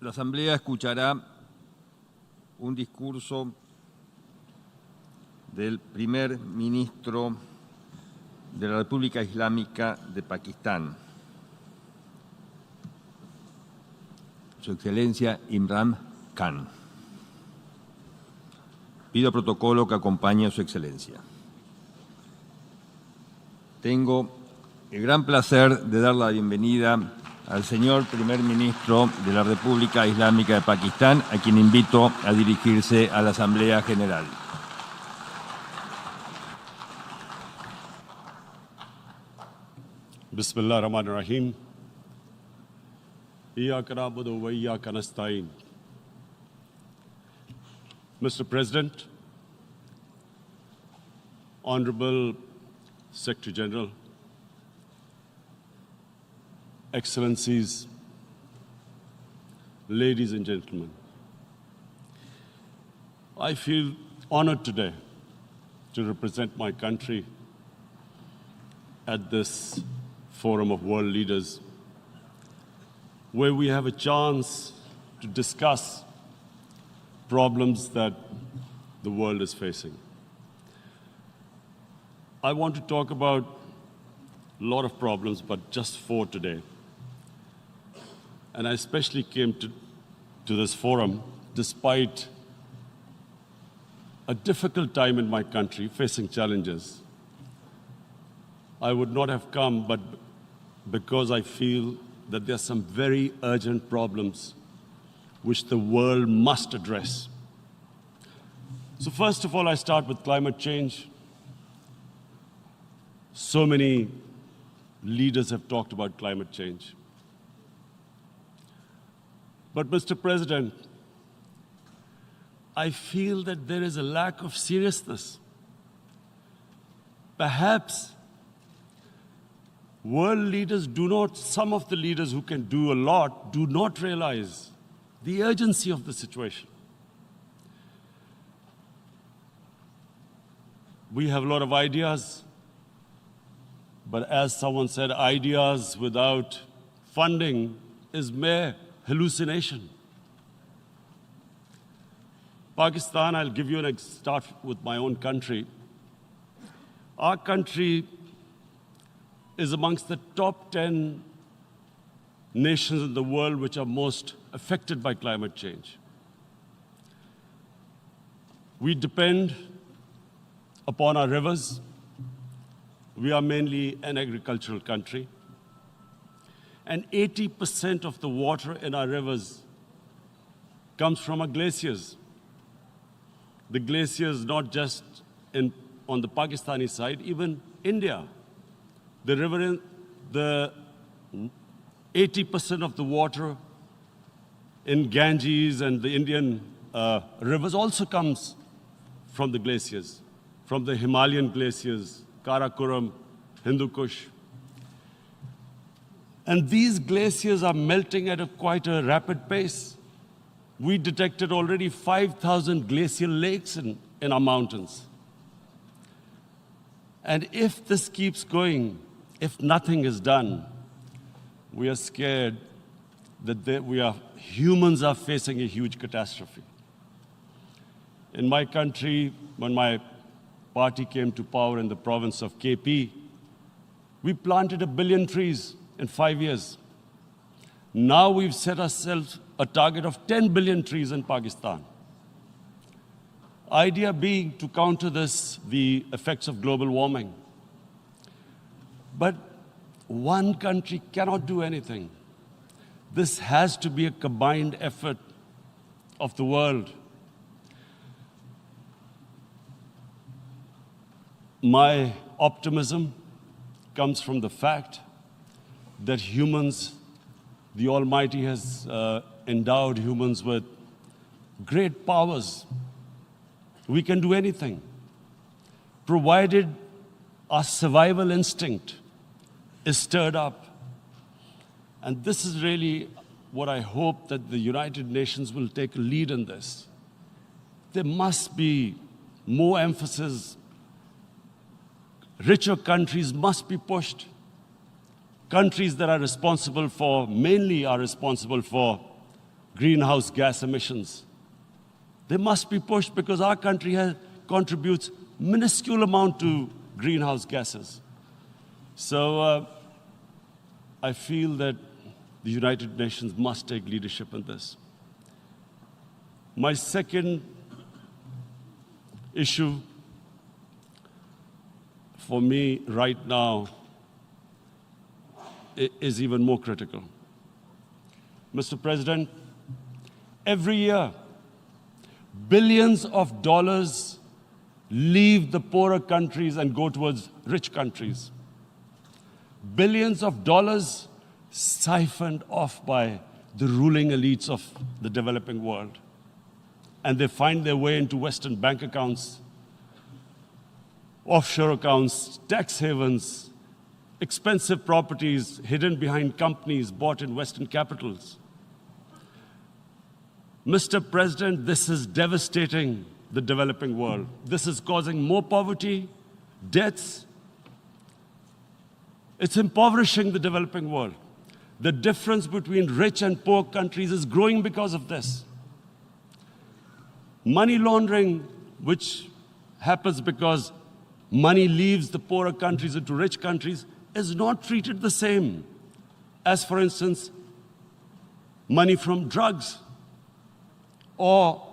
La Asamblea escuchará un discurso del primer ministro de la República Islámica de Pakistán, Su Excelencia Imran Khan. Pido protocolo que acompañe a Su Excelencia. Tengo el gran placer de dar la bienvenida al señor primer ministro de la República Islámica de Pakistán, a quien invito a dirigirse a la Asamblea General. Bismillah ar-Rahman ar-Rahim. Iyyaka na'budu wa iyyaka nasta'in. Mr. President, Honorable Secretary General, Excellencies, ladies and gentlemen, I feel honored today to represent my country at this forum of world leaders, where we have a chance to discuss problems that the world is facing. I want to talk about a lot of problems, but just 4 today. And I especially came to this forum despite a difficult time in my country, facing challenges. I would not have come, but because I feel that there are some very urgent problems which the world must address. So first of all, I start with climate change. So many leaders have talked about climate change. But Mr. President, I feel that there is a lack of seriousness. Perhaps world leaders some of the leaders who can do a lot, do not realize the urgency of the situation. We have a lot of ideas, but as someone said, ideas without funding is mere hallucination. Pakistan, I'll give you start with my own country. Our country is amongst the top 10 nations in the world which are most affected by climate change. We depend upon our rivers. We are mainly an agricultural country. And 80% of the water in our rivers comes from our glaciers. The glaciers, not just on the Pakistani side, even India. The river, the 80% of the water in Ganges and the Indian rivers also comes from the glaciers, from the Himalayan glaciers, Karakoram, Hindu Kush. And these glaciers are melting at quite a rapid pace. We detected already 5,000 glacial lakes in our mountains. And if this keeps going, if nothing is done, we are scared that humans are facing a huge catastrophe. In my country, when my party came to power in the province of KP, we planted 1 billion trees in 5 years. Now we've set ourselves a target of 10 billion trees in Pakistan. Idea being to counter the effects of global warming. But one country cannot do anything. This has to be a combined effort of the world. My optimism comes from the fact that humans, the Almighty has endowed humans with great powers. We can do anything, provided our survival instinct is stirred up. And this is really what I hope that the United Nations will take a lead in this. There must be more emphasis. Richer countries must be pushed. Countries that are responsible for greenhouse gas emissions. They must be pushed because our country contributes minuscule amount to greenhouse gases. So I feel that the United Nations must take leadership in this. My second issue for me right now is even more critical. Mr. President, every year, billions of dollars leave the poorer countries and go towards rich countries. Billions of dollars siphoned off by the ruling elites of the developing world. And they find their way into Western bank accounts, offshore accounts, tax havens, expensive properties hidden behind companies bought in Western capitals. Mr. President, this is devastating the developing world. This is causing more poverty, deaths. It's impoverishing the developing world. The difference between rich and poor countries is growing because of this. Money laundering, which happens because money leaves the poorer countries into rich countries, is not treated the same as, for instance, money from drugs or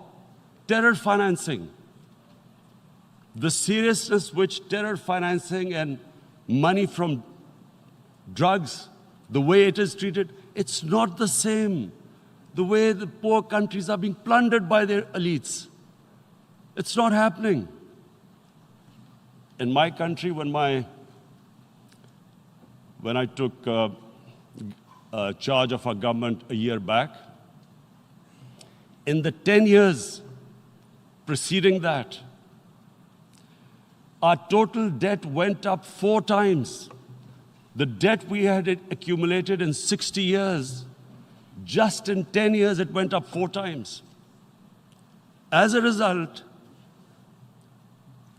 terror financing. The seriousness which terror financing and money from drugs, the way it is treated, it's not the same. The way the poor countries are being plundered by their elites. It's not happening. In my country, when I took charge of our government a year back, in the 10 years preceding that, our total debt went up 4 times. The debt we had accumulated in 60 years, just in 10 years, it went up 4 times. As a result,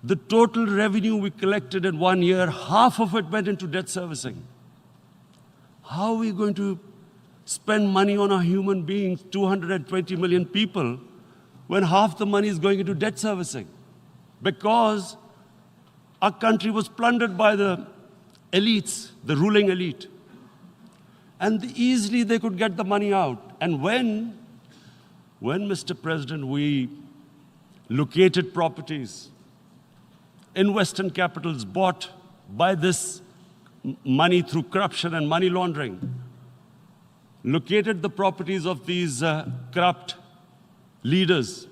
the total revenue we collected in 1 year, half of it went into debt servicing. How are we going to spend money on our human beings, 220 million people, when half the money is going into debt servicing? Because our country was plundered by the elites, the ruling elite. And easily they could get the money out. And when, Mr. President, we located properties in Western capitals bought by this money through corruption and money laundering, located the properties of these corrupt leaders,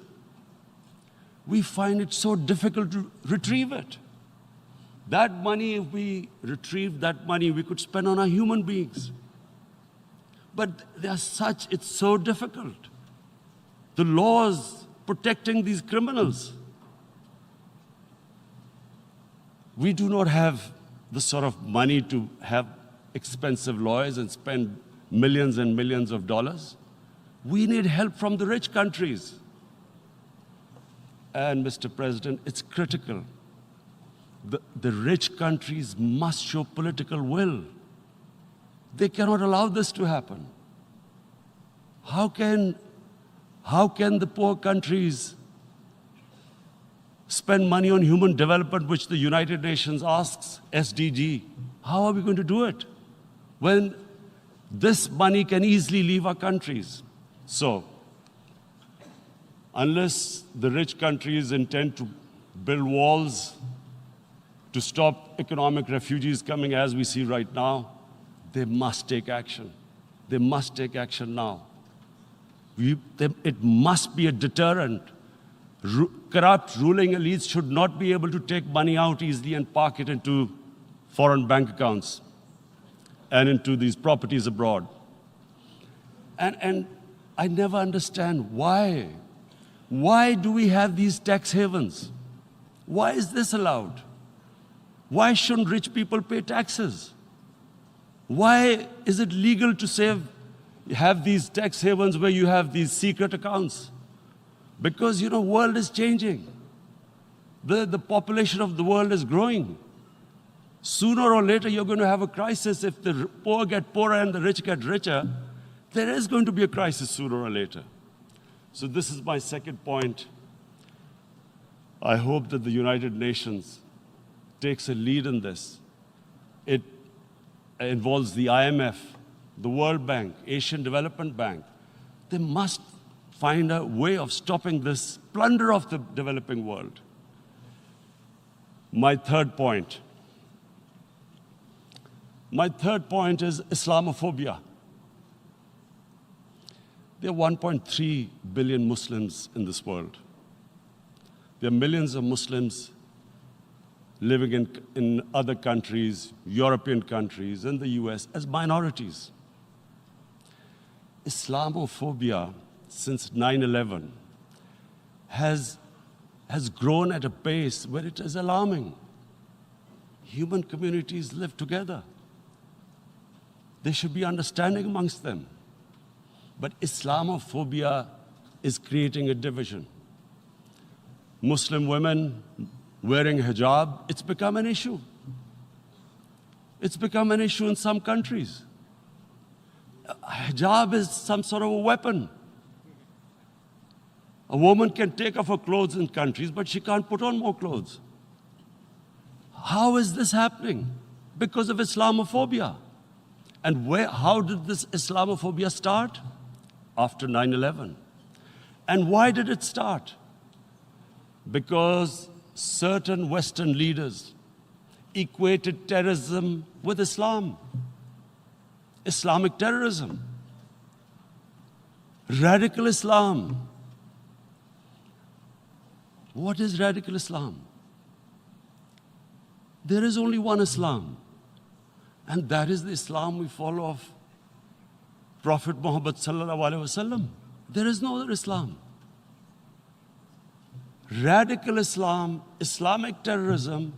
we find it so difficult to retrieve it. That money, if we retrieved that money, we could spend on our human beings. But it's so difficult. The laws protecting these criminals. We do not have the sort of money to have expensive lawyers and spend millions and millions of dollars. We need help from the rich countries. And Mr. President, it's critical. The rich countries must show political will. They cannot allow this to happen. How can the poor countries spend money on human development, which the United Nations asks, SDG? How are we going to do it when this money can easily leave our countries? So, unless the rich countries intend to build walls to stop economic refugees coming as we see right now, they must take action. They must take action now. It must be a deterrent. Corrupt ruling elites should not be able to take money out easily and park it into foreign bank accounts and into these properties abroad. And I never understand why. Why do we have these tax havens? Why is this allowed? Why shouldn't rich people pay taxes? Why is it legal to have these tax havens where you have these secret accounts? Because, the world is changing. The population of the world is growing. Sooner or later, you're going to have a crisis if the poor get poorer and the rich get richer. there is going to be a crisis sooner or later. So this is my second point. I hope that the United Nations takes a lead in this. It involves the IMF, the World Bank, Asian Development Bank. They must find a way of stopping this plunder of the developing world. My third point is Islamophobia. There are 1.3 billion Muslims in this world. There are millions of Muslims living in other countries, European countries, and the US as minorities. Islamophobia, since 9/11, has grown at a pace where it is alarming. Human communities live together. There should be understanding amongst them. But Islamophobia is creating a division. Muslim women wearing hijab, it's become an issue. It's become an issue in some countries. Hijab is some sort of a weapon. A woman can take off her clothes in countries, but she can't put on more clothes. How is this happening? Because of Islamophobia. And how did this Islamophobia start? After 9/11. And why did it start? Because certain Western leaders equated terrorism with Islam. Islamic terrorism. Radical Islam. What is radical Islam? There is only one Islam, and that is the Islam we follow of Prophet Muhammad sallallahu alaihi wasallam. There is no other Islam. Radical Islam, Islamic terrorism,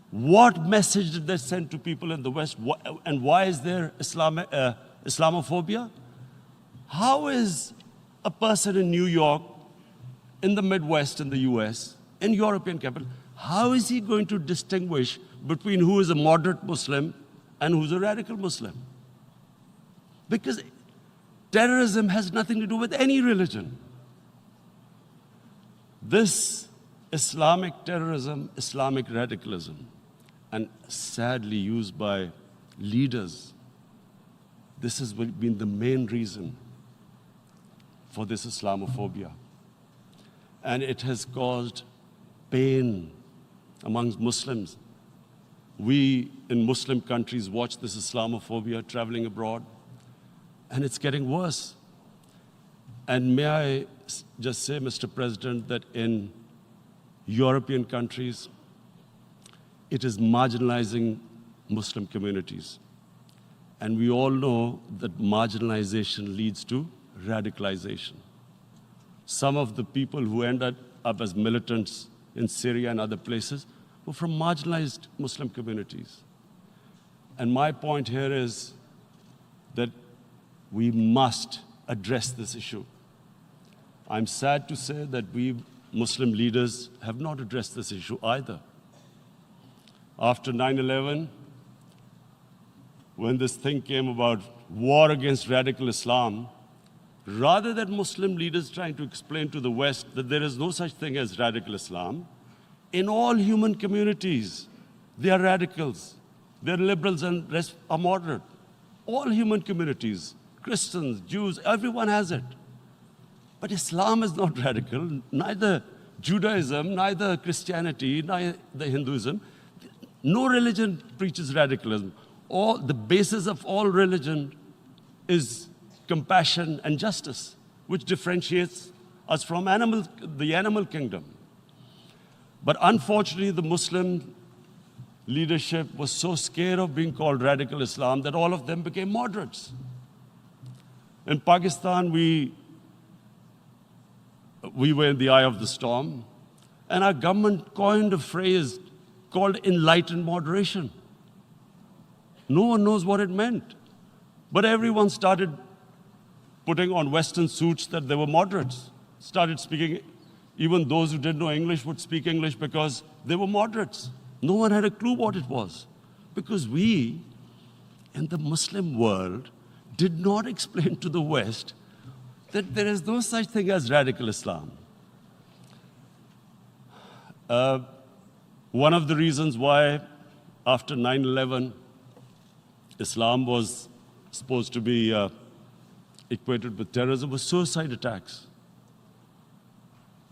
what message did they send to people in the West? And why is there Islamophobia? How is a person in New York, in the Midwest, in the US, in European capital, how is he going to distinguish between who is a moderate Muslim and who's a radical Muslim? Because terrorism has nothing to do with any religion. This Islamic terrorism, Islamic radicalism, and sadly used by leaders, this has been the main reason for this Islamophobia. And it has caused pain amongst Muslims. We in Muslim countries watch this Islamophobia traveling abroad, and it's getting worse. And may I just say, Mr. President, that in European countries, it is marginalizing Muslim communities. And we all know that marginalization leads to radicalization. Some of the people who ended up as militants in Syria and other places were from marginalized Muslim communities. And my point here is that we must address this issue. I'm sad to say that we Muslim leaders have not addressed this issue either. After 9/11, when this thing came about war against radical Islam, rather than Muslim leaders trying to explain to the West that there is no such thing as radical Islam, in all human communities, they are radicals. They're liberals and rest are moderate. All human communities, Christians, Jews, everyone has it. But Islam is not radical, neither Judaism, neither Christianity, neither Hinduism. No religion preaches radicalism. The basis of all religion is compassion and justice, which differentiates us from the animal kingdom. But unfortunately, the Muslim leadership was so scared of being called radical Islam that all of them became moderates. In Pakistan, we were in the eye of the storm, and our government coined a phrase called enlightened moderation. No one knows what it meant. But everyone started putting on Western suits that they were moderates, started speaking. Even those who didn't know English would speak English because they were moderates. No one had a clue what it was. Because we, in the Muslim world, did not explain to the West that there is no such thing as radical Islam. One of the reasons why after 9/11, Islam was supposed to be equated with terrorism was suicide attacks.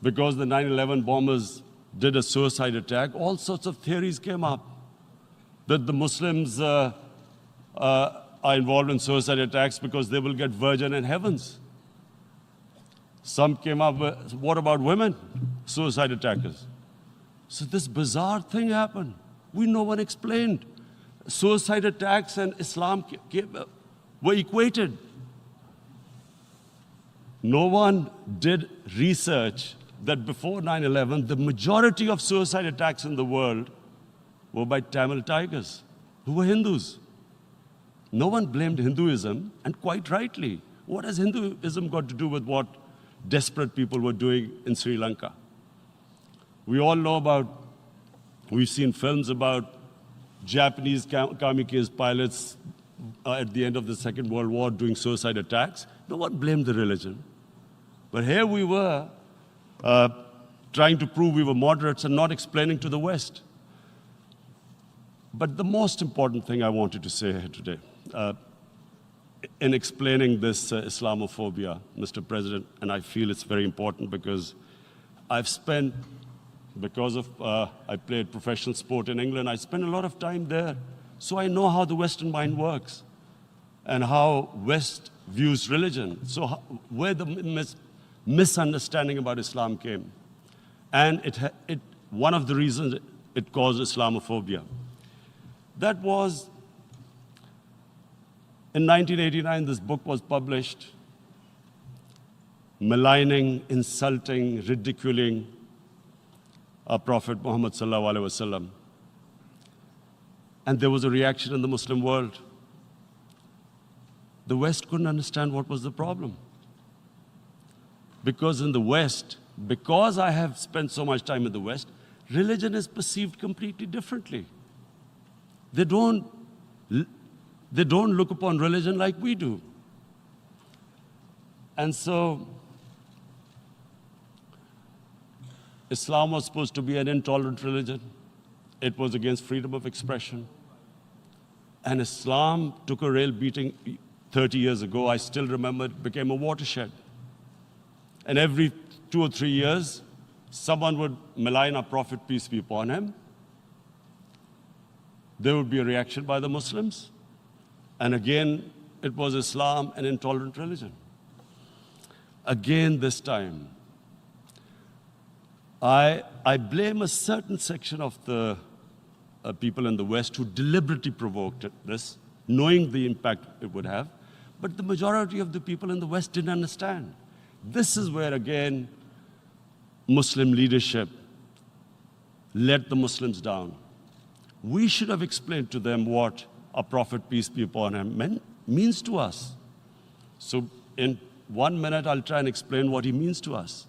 Because the 9/11 bombers did a suicide attack, all sorts of theories came up that the Muslims are involved in suicide attacks because they will get virgin in heavens. Some came up with, what about women, suicide attackers? So this bizarre thing happened. No one explained. Suicide attacks and Islam were equated. No one did research that before 9/11, the majority of suicide attacks in the world were by Tamil tigers, who were Hindus. No one blamed Hinduism, and quite rightly. What has Hinduism got to do with what desperate people were doing in Sri Lanka? We all know about, we've seen films about Japanese kamikaze pilots at the end of the Second World War doing suicide attacks. No one blamed the religion. But here we were trying to prove we were moderates and not explaining to the West. But the most important thing I wanted to say here today, in explaining this Islamophobia, Mr. President, and I feel it's very important because I've spent, because of I played professional sport in England, I spent a lot of time there. So I know how the Western mind works and how West views religion. So where the misunderstanding about Islam came. And one of the reasons it caused Islamophobia. That was, in 1989, this book was published, maligning, insulting, ridiculing our Prophet Muhammad sallallahu alaihi wasallam. And there was a reaction in the Muslim world. The West couldn't understand what was the problem. Because in the West, because I have spent so much time in the West, religion is perceived completely differently. They don't look upon religion like we do. And so, Islam was supposed to be an intolerant religion. It was against freedom of expression. And Islam took a real beating 30 years ago. I still remember it became a watershed. And every 2 or 3 years, someone would malign our Prophet, peace be upon him. There would be a reaction by the Muslims. And again, it was Islam, an intolerant religion. Again, this time, I blame a certain section of the people in the West who deliberately provoked this, knowing the impact it would have. But the majority of the people in the West didn't understand. This is where, again, Muslim leadership let the Muslims down. We should have explained to them what our Prophet, peace be upon him, means to us. So in 1 minute, I'll try and explain what he means to us.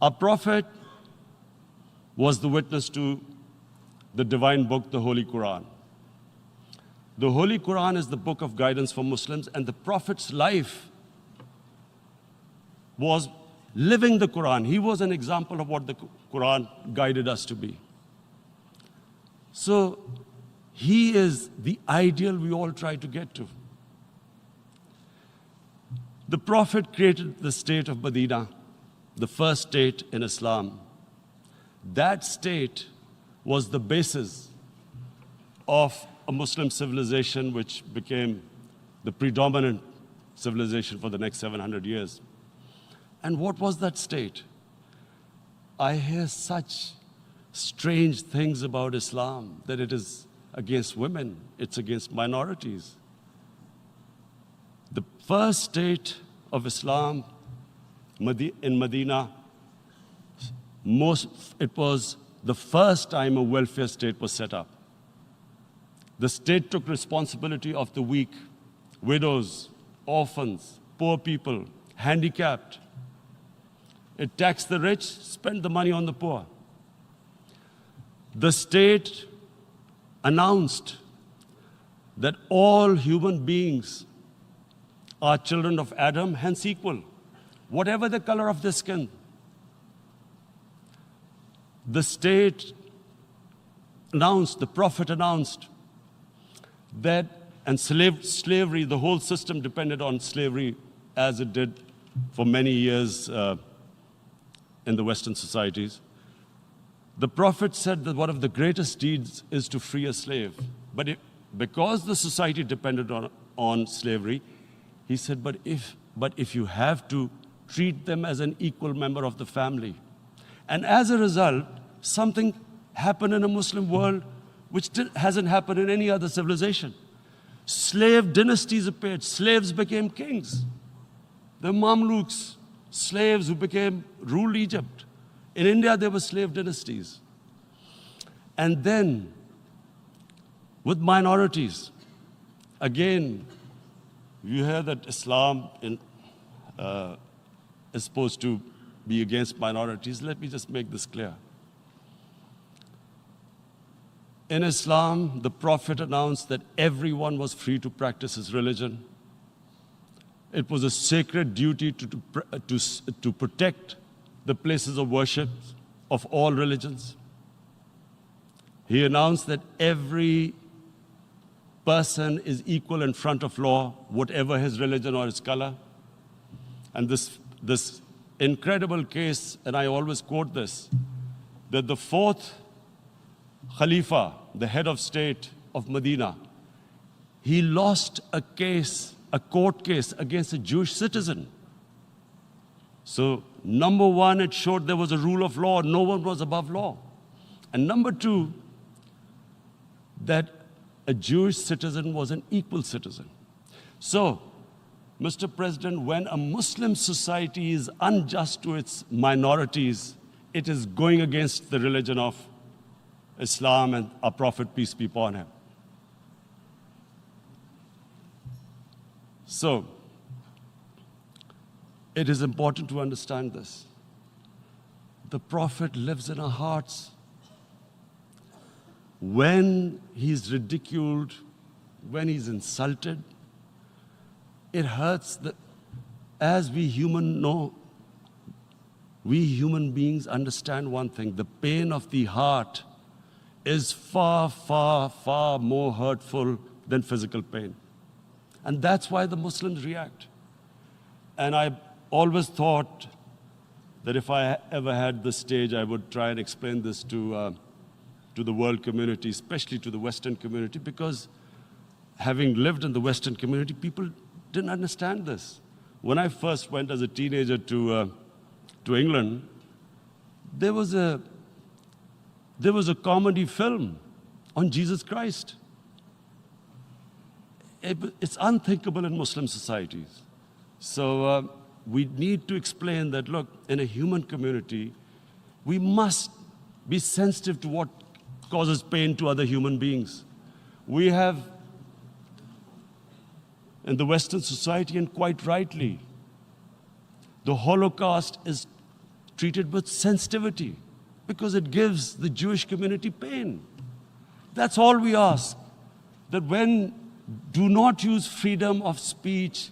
Our Prophet was the witness to the divine book, the Holy Quran. The Holy Quran is the book of guidance for Muslims, and the Prophet's life was living the Quran. He was an example of what the Quran guided us to be. So he is the ideal we all try to get to. The Prophet created the state of Medina, the first state in Islam. That state was the basis of a Muslim civilization which became the predominant civilization for the next 700 years. And what was that state? I hear such strange things about Islam, that it is against women, it's against minorities. The first state of Islam in Medina, it was the first time a welfare state was set up. The state took responsibility of the weak, widows, orphans, poor people, handicapped. It taxed the rich, spent the money on the poor. The state announced that all human beings are children of Adam, hence equal, whatever the color of their skin. The state announced, the Prophet announced that, and slavery, the whole system depended on slavery as it did for many years in the Western societies. The Prophet said that one of the greatest deeds is to free a slave. But because the society depended on slavery, he said, but if you have to, treat them as an equal member of the family. And as a result, something happened in a Muslim world which hasn't happened in any other civilization. Slave dynasties appeared. Slaves became kings. The Mamluks, slaves who ruled Egypt. In India, there were slave dynasties. And then, with minorities, again, you hear that Islam is supposed to be against minorities. Let me just make this clear. In Islam, the Prophet announced that everyone was free to practice his religion. It was a sacred duty to protect the places of worship of all religions. He announced that every person is equal in front of law, whatever his religion or his color. And this incredible case, and I always quote this, that the fourth Khalifa, the head of state of Medina, he lost a court case against a Jewish citizen. So, number one, it showed there was a rule of law, no one was above law. And number two, that a Jewish citizen was an equal citizen. So, Mr. President, when a Muslim society is unjust to its minorities, it is going against the religion of Islam and our Prophet, peace be upon him. So, it is important to understand this. The Prophet lives in our hearts. When he's ridiculed, when he's insulted, it hurts. As we human beings understand one thing, the pain of the heart is far, far, far more hurtful than physical pain. And that's why the Muslims react. And I always thought that if I ever had the stage, I would try and explain this to the world community, especially to the Western community, because having lived in the Western community, people didn't understand this. When I first went as a teenager to England, there was a comedy film on Jesus Christ. It's unthinkable in Muslim societies. So we need to explain that, look, in a human community, we must be sensitive to what causes pain to other human beings. We have, in the Western society, and quite rightly, the Holocaust is treated with sensitivity because it gives the Jewish community pain. That's all we ask, that do not use freedom of speech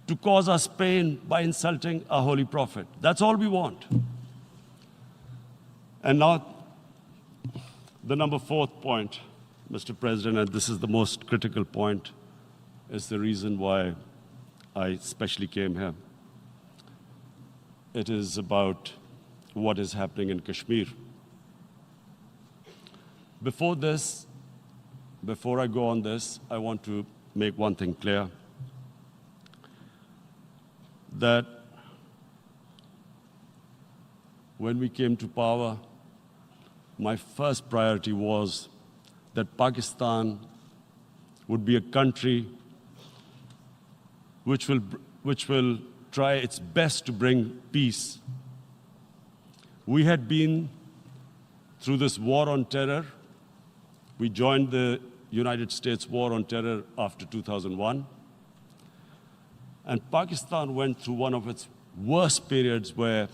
to cause us pain by insulting our Holy Prophet. That's all we want. And now, the number fourth point, Mr. President, and this is the most critical point, is the reason why I especially came here. It is about what is happening in Kashmir. Before I go on this, I want to make one thing clear, that when we came to power, my first priority was that Pakistan would be a country which will try its best to bring peace. We had been through this war on terror. We joined the United States war on terror after 2001. And Pakistan went through one of its worst periods where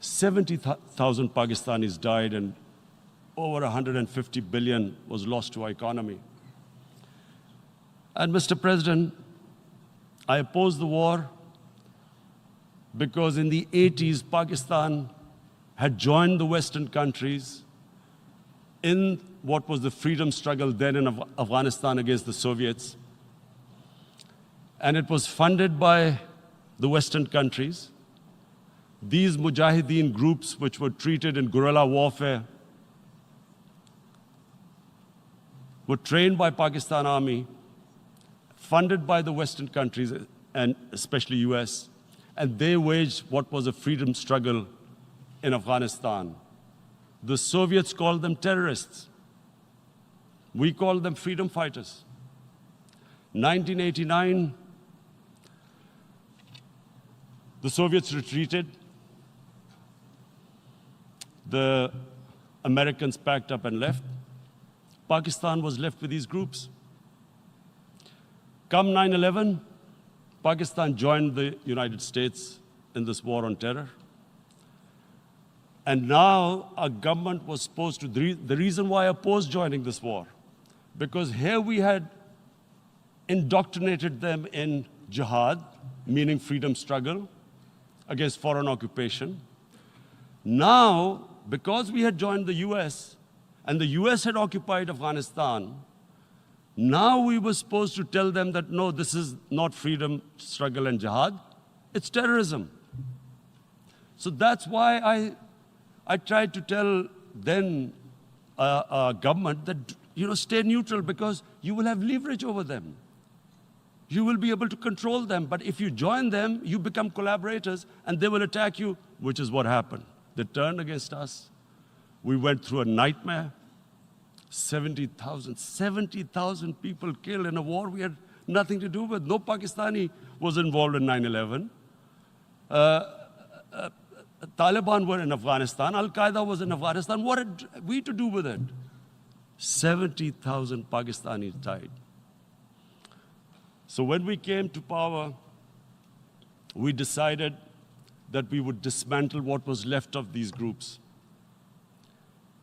70,000 Pakistanis died and over 150 billion was lost to our economy. And Mr. President, I opposed the war because in the 80s, Pakistan had joined the Western countries in what was the freedom struggle then in Afghanistan against the Soviets. And it was funded by the Western countries. These mujahideen groups, which were treated in guerrilla warfare, were trained by Pakistan Army, funded by the Western countries, and especially US, and they waged what was a freedom struggle in Afghanistan. The Soviets called them terrorists. We called them freedom fighters. 1989, the Soviets retreated. The Americans packed up and left. Pakistan was left with these groups. Come 9/11, Pakistan joined the United States in this war on terror. And now our government was supposed to, the reason why I opposed joining this war, because here we had indoctrinated them in jihad, meaning freedom struggle against foreign occupation. Now, because we had joined the US, and the US had occupied Afghanistan, now we were supposed to tell them that, no, this is not freedom struggle and jihad, it's terrorism. So that's why I tried to tell then government that, stay neutral because you will have leverage over them. You will be able to control them. But if you join them, you become collaborators and they will attack you, which is what happened. They turned against us. We went through a nightmare. 70,000 people killed in a war we had nothing to do with. No Pakistani was involved in 9/11. Taliban were in Afghanistan. Al-Qaeda was in Afghanistan. What had we to do with it? 70,000 Pakistanis died. So when we came to power, we decided that we would dismantle what was left of these groups.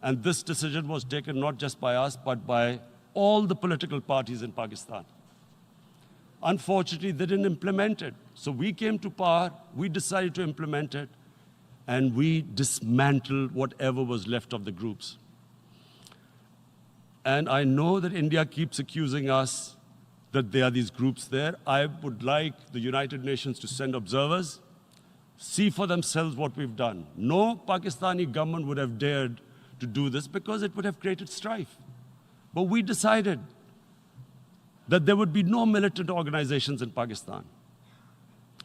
And this decision was taken not just by us, but by all the political parties in Pakistan. Unfortunately, they didn't implement it. So we came to power, we decided to implement it, and we dismantled whatever was left of the groups. And I know that India keeps accusing us that there are these groups there. I would like the United Nations to send observers, see for themselves what we've done. No Pakistani government would have dared to do this because it would have created strife. But we decided that there would be no militant organizations in Pakistan.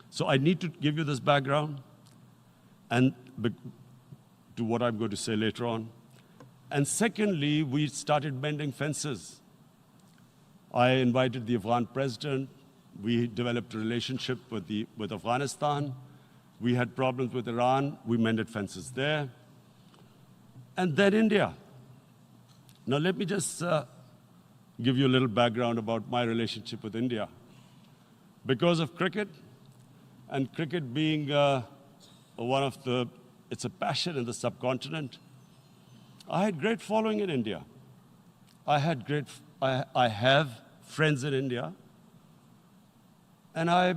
So I need to give you this background and to what I'm going to say later on. And secondly, we started mending fences. I invited the Afghan president. We developed a relationship with Afghanistan. We had problems with Iran. We mended fences there. And then India. Now let me just give you a little background about my relationship with India. Because of cricket, and cricket being it's a passion in the subcontinent, I had great following in India. I have friends in India. And I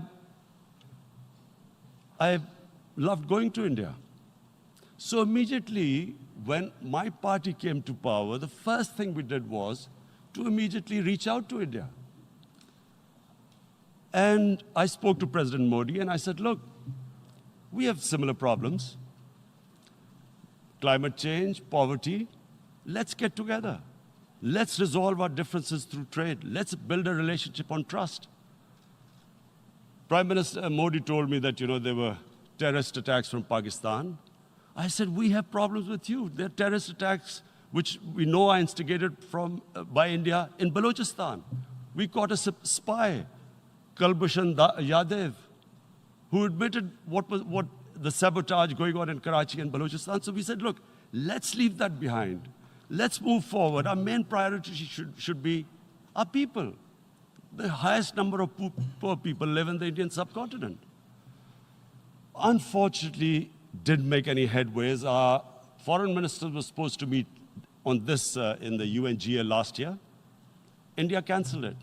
loved going to India. So immediately, when my party came to power, the first thing we did was to immediately reach out to India. And I spoke to President Modi and I said, look, we have similar problems. Climate change, poverty, let's get together. Let's resolve our differences through trade. Let's build a relationship on trust. Prime Minister Modi told me that, there were terrorist attacks from Pakistan. I said, we have problems with you. There are terrorist attacks, which we know are instigated by India in Balochistan. We caught a spy, Kulbhushan Yadav, who admitted what the sabotage going on in Karachi and Balochistan. So we said, look, let's leave that behind. Let's move forward. Our main priority should be our people. The highest number of poor people live in the Indian subcontinent. Unfortunately, didn't make any headways. Our foreign ministers were supposed to meet on this in the UNGA last year. India canceled it.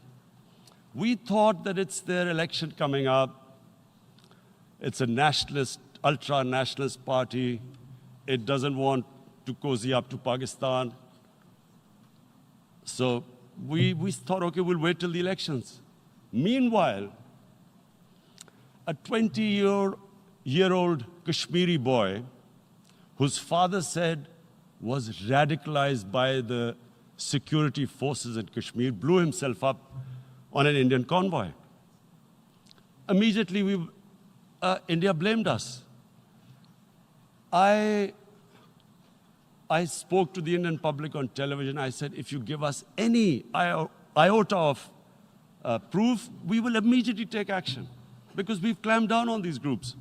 We thought that it's their election coming up. It's a nationalist, ultra-nationalist party. It doesn't want to cozy up to Pakistan. So we thought, okay, we'll wait till the elections. Meanwhile, a 20-year-old Kashmiri boy, whose father said was radicalized by the security forces in Kashmir, blew himself up on an Indian convoy. Immediately, India blamed us. I spoke to the Indian public on television. I said, if you give us any iota of proof, we will immediately take action, because we've clamped down on these groups.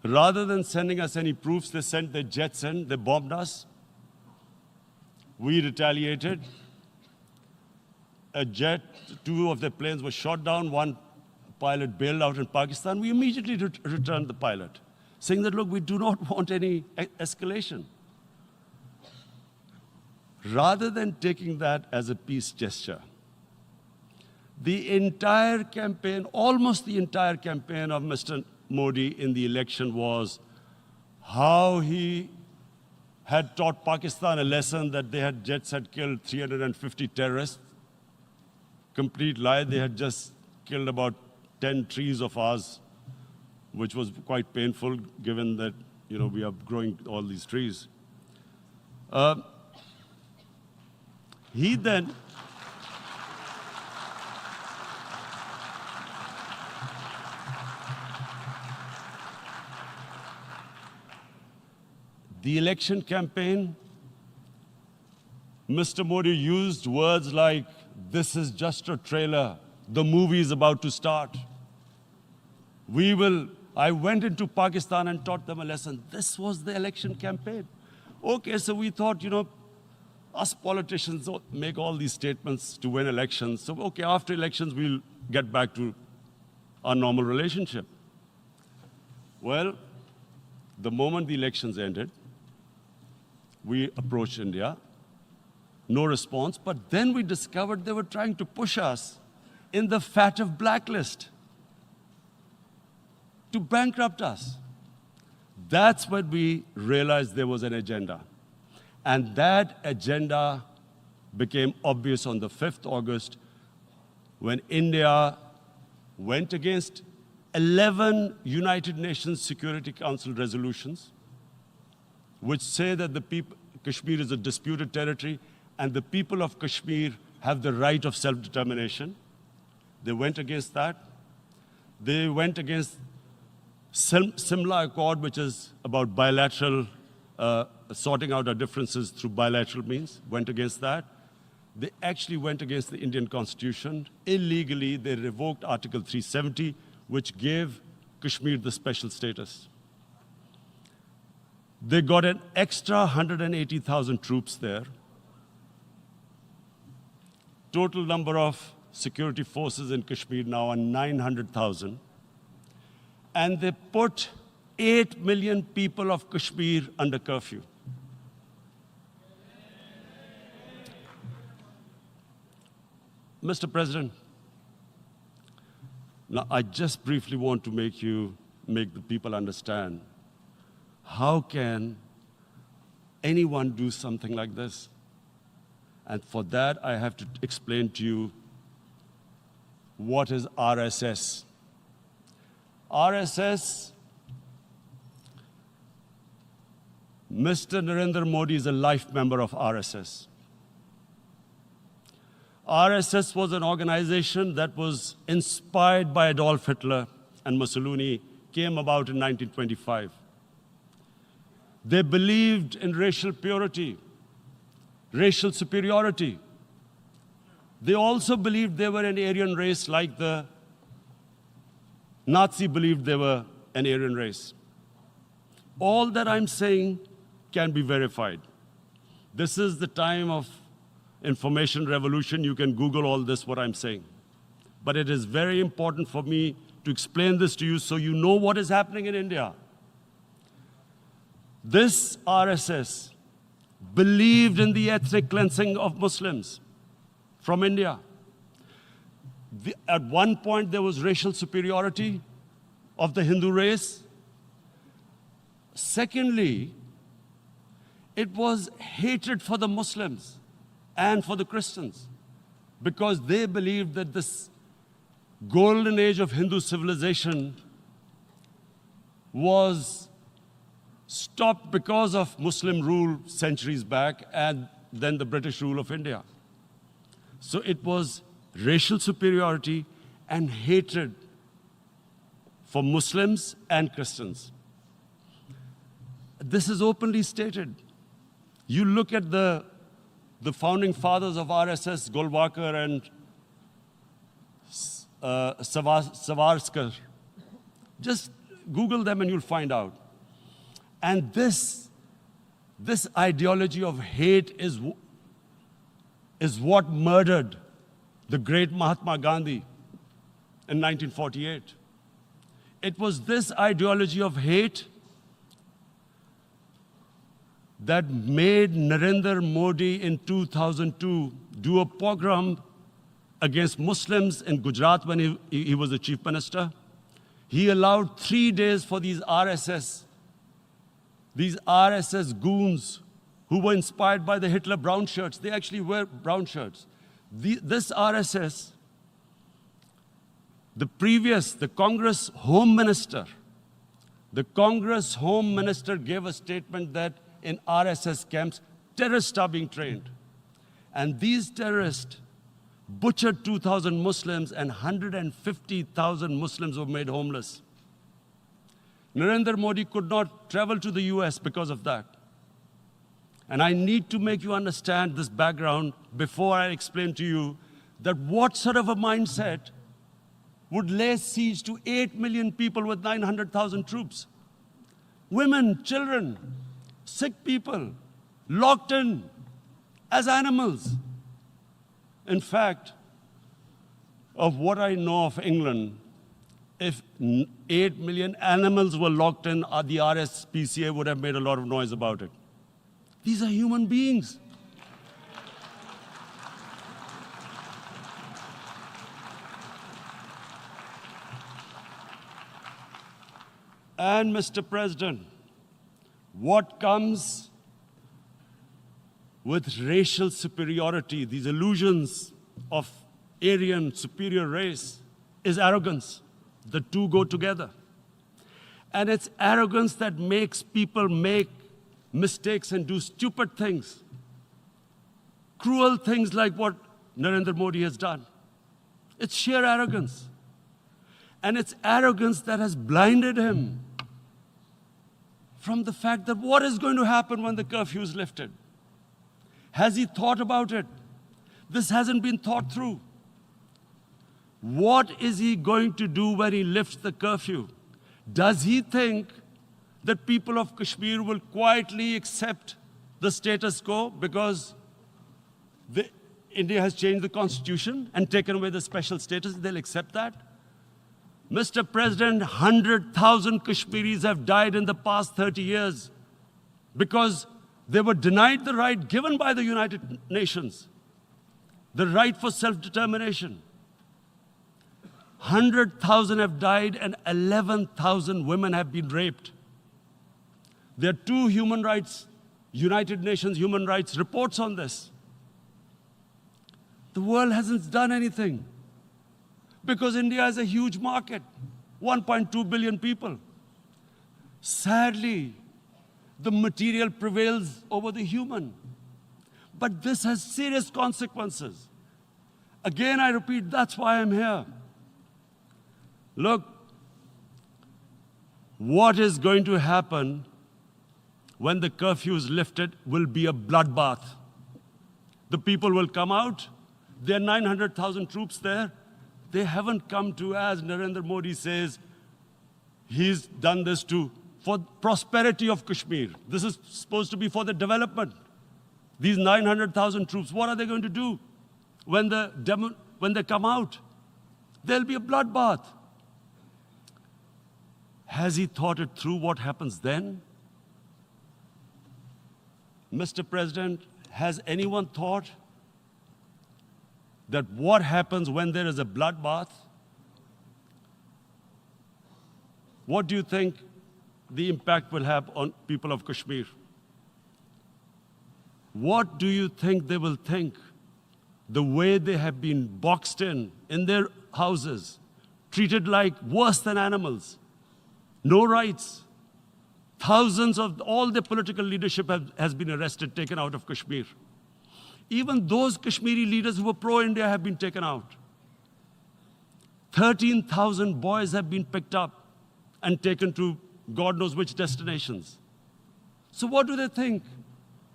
Rather than sending us any proofs, they sent their jets in, they bombed us. We retaliated. A jet, 2 of their planes were shot down, 1 pilot bailed out in Pakistan. We immediately returned the pilot, saying that, look, we do not want any escalation. Rather than taking that as a peace gesture, the entire campaign, almost the entire campaign of Mr. Modi in the election was how he had taught Pakistan a lesson that jets had killed 350 terrorists. Complete lie. They had just killed about 10 trees of ours, which was quite painful given that, we are growing all these trees. He then the election campaign, Mr. Modi used words like, this is just a trailer. The movie is about to start. I went into Pakistan and taught them a lesson. This was the election campaign. Okay, so we thought, us politicians make all these statements to win elections. So, okay, after elections, we'll get back to our normal relationship. Well, the moment the elections ended, we approached India. No response, but then we discovered they were trying to push us in the FATF blacklist to bankrupt us. That's when we realized there was an agenda. And that agenda became obvious on the 5th August when India went against 11 United Nations Security Council resolutions, which say that Kashmir is a disputed territory and the people of Kashmir have the right of self-determination. They went against that. They went against Simla Accord, which is about bilateral, sorting out our differences through bilateral means, went against that. They actually went against the Indian Constitution. Illegally, they revoked Article 370, which gave Kashmir the special status. They got an extra 180,000 troops there. Total number of security forces in Kashmir now are 900,000. And they put 8 million people of Kashmir under curfew. Mr. President, now I just briefly want to make the people understand, how can anyone do something like this? And for that, I have to explain to you what is RSS. RSS, Mr. Narendra Modi is a life member of RSS. RSS was an organization that was inspired by Adolf Hitler and Mussolini, came about in 1925. They believed in racial purity, racial superiority. They also believed they were an Aryan race like the Nazi believed they were an Aryan race. All that I'm saying can be verified. This is the time of information revolution. You can Google all this, what I'm saying. But it is very important for me to explain this to you so you know what is happening in India. This RSS believed in the ethnic cleansing of Muslims from India. At one point, there was racial superiority of the Hindu race. Secondly, it was hatred for the Muslims and for the Christians, because they believed that this golden age of Hindu civilization was stopped because of Muslim rule centuries back and then the British rule of India. So it was racial superiority and hatred for Muslims and Christians. This is openly stated. You look at the founding fathers of RSS, Golwalkar and Savarkar. Just Google them and you'll find out. And this ideology of hate is what murdered the great Mahatma Gandhi in 1948. It was this ideology of hate that made Narendra Modi in 2002 do a pogrom against Muslims in Gujarat when he was the chief minister. He allowed 3 days for these RSS goons who were inspired by the Hitler brown shirts. They actually wear brown shirts. This RSS, the Congress Home Minister gave a statement that in RSS camps, terrorists are being trained. And these terrorists butchered 2,000 Muslims and 150,000 Muslims were made homeless. Narendra Modi could not travel to the US because of that. And I need to make you understand this background before I explain to you that what sort of a mindset would lay siege to 8 million people with 900,000 troops. Women, children, sick people, locked in as animals. In fact, of what I know of England, if 8 million animals were locked in, the RSPCA would have made a lot of noise about it. These are human beings. And Mr. President, what comes with racial superiority, these illusions of Aryan superior race, is arrogance. The two go together. And it's arrogance that makes people make mistakes and do stupid things. Cruel things like what Narendra Modi has done. It's sheer arrogance. And it's arrogance that has blinded him from the fact that what is going to happen when the curfew is lifted. Has he thought about it? This hasn't been thought through. What is he going to do when he lifts the curfew? Does he think that people of Kashmir will quietly accept the status quo because India has changed the constitution and taken away the special status? They'll accept that? Mr. President, 100,000 Kashmiris have died in the past 30 years because they were denied the right given by the United Nations, the right for self-determination. 100,000 have died and 11,000 women have been raped. There are 2 human rights, United Nations human rights reports on this. The world hasn't done anything because India is a huge market, 1.2 billion people. Sadly, the material prevails over the human. But this has serious consequences. Again, I repeat, that's why I'm here. Look, what is going to happen when the curfew is lifted will be a bloodbath. The people will come out. There are 900,000 troops there. They haven't come to, as Narendra Modi says, he's done this for prosperity of Kashmir. This is supposed to be for the development. These 900,000 troops, what are they going to do when they come out? There'll be a bloodbath. Has he thought it through what happens then? Mr. President, has anyone thought that what happens when there is a bloodbath? What do you think the impact will have on people of Kashmir? What do you think they will think? The way they have been boxed in their houses, treated like worse than animals, no rights. Thousands of all the political leadership has been arrested, taken out of Kashmir. Even those Kashmiri leaders who were pro-India have been taken out. 13,000 boys have been picked up and taken to God knows which destinations. So what do they think?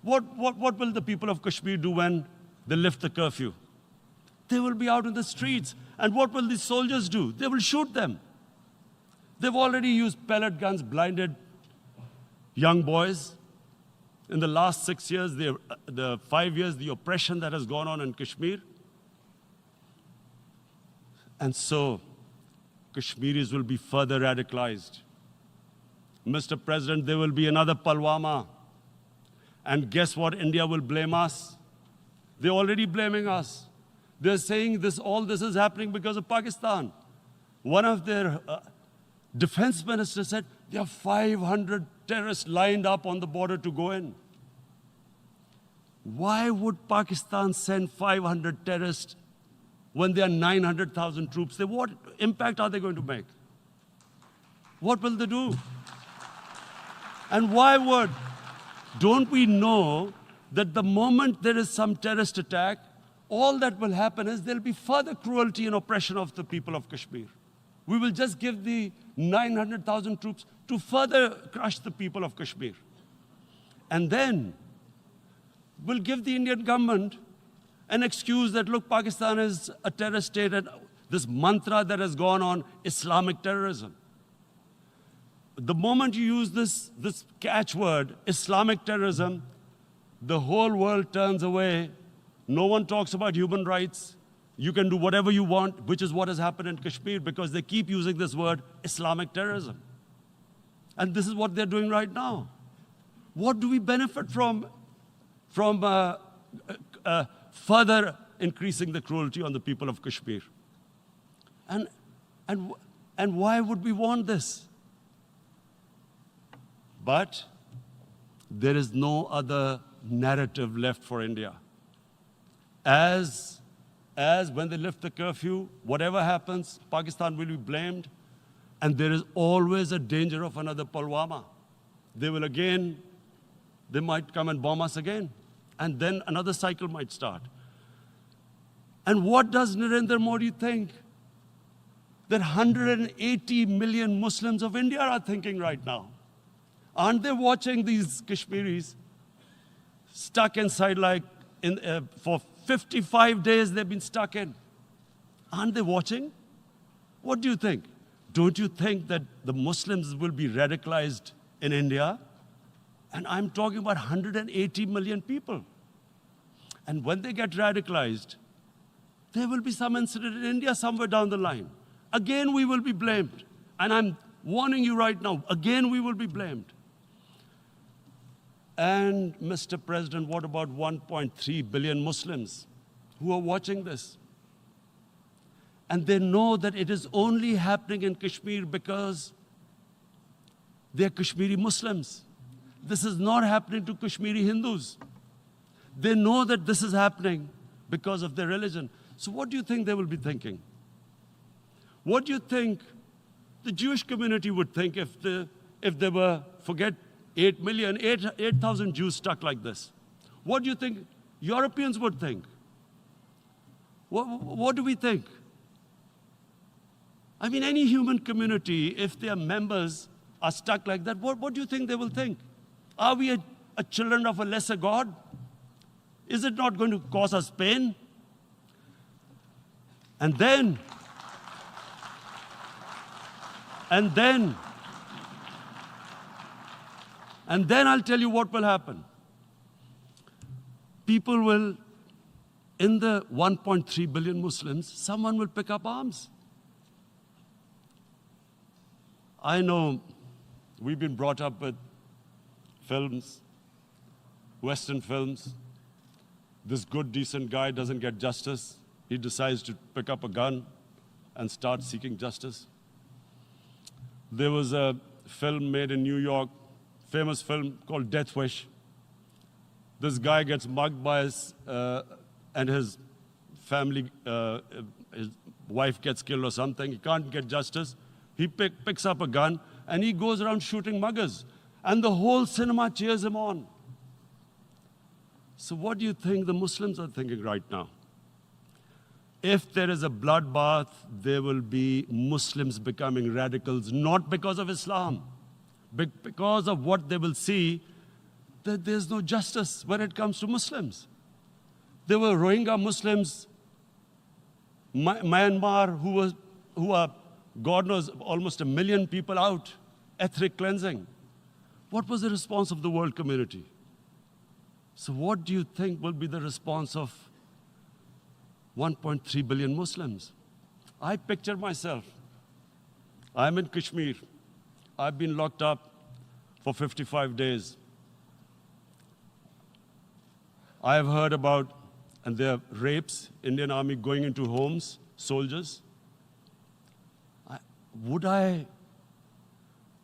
What will the people of Kashmir do when they lift the curfew? They will be out in the streets. And what will these soldiers do? They will shoot them. They've already used pellet guns, blinded young boys. In the last 6 years, the 5 years, the oppression that has gone on in Kashmir. And so, Kashmiris will be further radicalized. Mr. President, there will be another Pulwama. And guess what? India will blame us. They're already blaming us. They're saying all this is happening because of Pakistan. One of their defense ministers said, there are 500 terrorists lined up on the border to go in. Why would Pakistan send 500 terrorists when there are 900,000 troops? What impact are they going to make? What will they do? And why would? Don't we know that the moment there is some terrorist attack, all that will happen is there'll be further cruelty and oppression of the people of Kashmir. We will just give the 900,000 troops to further crush the people of Kashmir. And then we'll give the Indian government an excuse that, look, Pakistan is a terrorist state, and this mantra that has gone on, Islamic terrorism. The moment you use this catchword, Islamic terrorism, the whole world turns away. No one talks about human rights. You can do whatever you want, which is what has happened in Kashmir, because they keep using this word, Islamic terrorism. And this is what they're doing right now. What do we benefit from further increasing the cruelty on the people of Kashmir? And why would we want this? But there is no other narrative left for India. As when they lift the curfew, whatever happens, Pakistan will be blamed, and there is always a danger of another Pulwama. They might come and bomb us again, and then another cycle might start. And what does Narendra Modi think? That 180 million Muslims of India are thinking right now. Aren't they watching these Kashmiris stuck inside for 55 days they've been stuck in? Aren't they watching? What do you think? Don't you think that the Muslims will be radicalized in India? And I'm talking about 180 million people. And when they get radicalized, there will be some incident in India somewhere down the line. Again, we will be blamed. And I'm warning you right now, again, we will be blamed. And Mr. President, what about 1.3 billion Muslims who are watching this? And they know that it is only happening in Kashmir because they're Kashmiri Muslims. This is not happening to Kashmiri Hindus. They know that this is happening because of their religion. So what do you think they will be thinking? What do you think the Jewish community would think if there were, forget 8,000 Jews stuck like this? What do you think Europeans would think? What do we think? I mean, any human community, if their members are stuck like that, what do you think they will think? Are we a children of a lesser God? Is it not going to cause us pain? And then I'll tell you what will happen. People will, in the 1.3 billion Muslims, someone will pick up arms. I know we've been brought up with films, Western films. This good, decent guy doesn't get justice. he decides to pick up a gun and start seeking justice. There was a film made in New York, famous film called Death Wish. This guy gets mugged by and his family, his wife gets killed or something. He can't get justice. He picks up a gun and he goes around shooting muggers. And the whole cinema cheers him on. So what do you think the Muslims are thinking right now? If there is a bloodbath, there will be Muslims becoming radicals, not because of Islam, but because of what they will see, that there's no justice when it comes to Muslims. There were Rohingya Muslims, Myanmar, who are, God knows, almost 1 million people out, ethnic cleansing. What was the response of the world community? So what do you think will be the response of 1.3 billion Muslims? I picture myself. I'm in Kashmir. I've been locked up for 55 days. I have heard about, and there are rapes, Indian Army going into homes, soldiers. Would I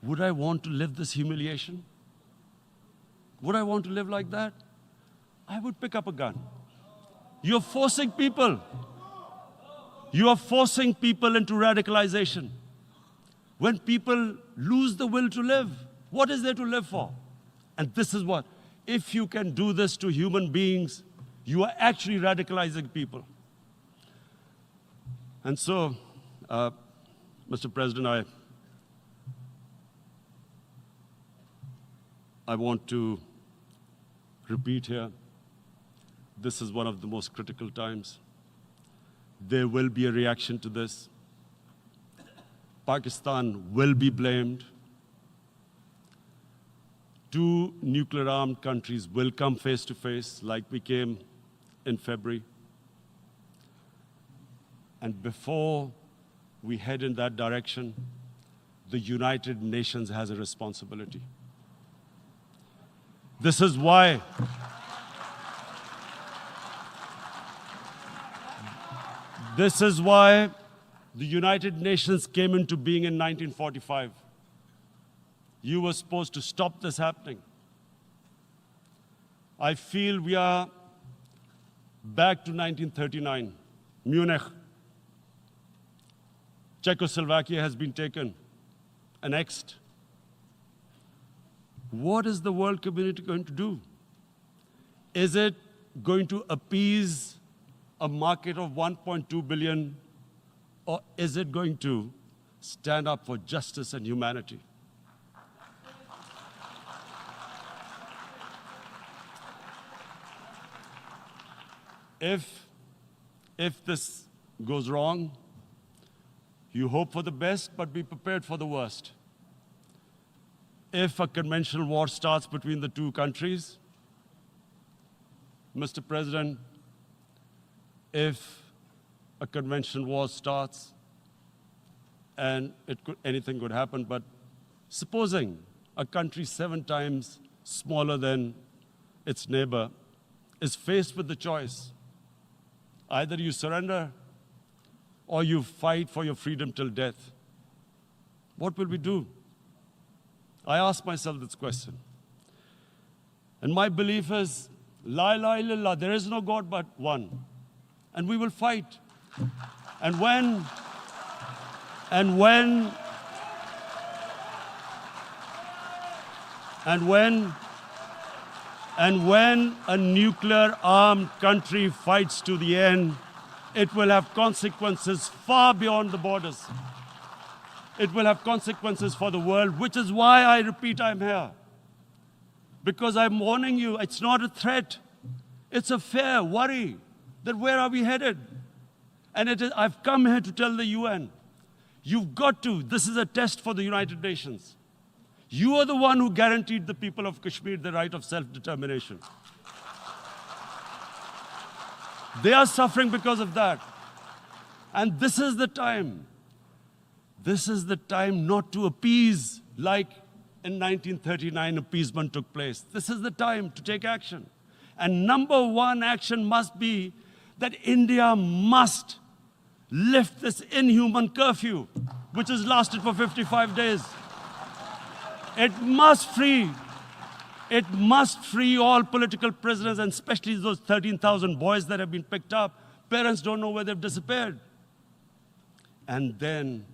want to live this humiliation? Would I want to live like that? I would pick up a gun. You're forcing people. You are forcing people into radicalization. When people lose the will to live, what is there to live for? And this is what, if you can do this to human beings, you are actually radicalizing people. And so, Mr. President, I want to repeat here, this is one of the most critical times. There will be a reaction to this. Pakistan will be blamed. 2 nuclear-armed countries will come face to face like we came in February. And before we head in that direction, the United Nations has a responsibility. This is why the United Nations came into being in 1945. You were supposed to stop this happening. I feel we are back to 1939, Munich. Czechoslovakia has been taken, annexed. What is the world community going to do? Is it going to appease a market of 1.2 billion, or is it going to stand up for justice and humanity? If this goes wrong, you hope for the best, but be prepared for the worst. If a conventional war starts between the 2 countries, Mr. President, if a conventional war starts, and anything could happen, but supposing a country 7 times smaller than its neighbor is faced with the choice, either you surrender or you fight for your freedom till death, what will we do? I ask myself this question. And my belief is, La ilaha illallah, there is no God but one. And we will fight. And when a nuclear-armed country fights to the end, it will have consequences far beyond the borders. It will have consequences for the world, which is why I repeat I'm here. Because I'm warning you, it's not a threat. It's a fair worry that where are we headed? And I've come here to tell the UN, you've got to, this is a test for the United Nations. You are the one who guaranteed the people of Kashmir the right of self-determination. They are suffering because of that. And this is the time. This is the time not to appease like in 1939 appeasement took place. This is the time to take action. And number 1 action must be that India must lift this inhuman curfew, which has lasted for 55 days. It must free all political prisoners, and especially those 13,000 boys that have been picked up. Parents don't know where they've disappeared. And then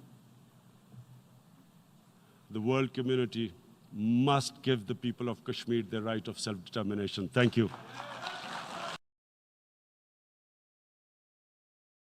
the world community must give the people of Kashmir their right of self-determination. Thank you.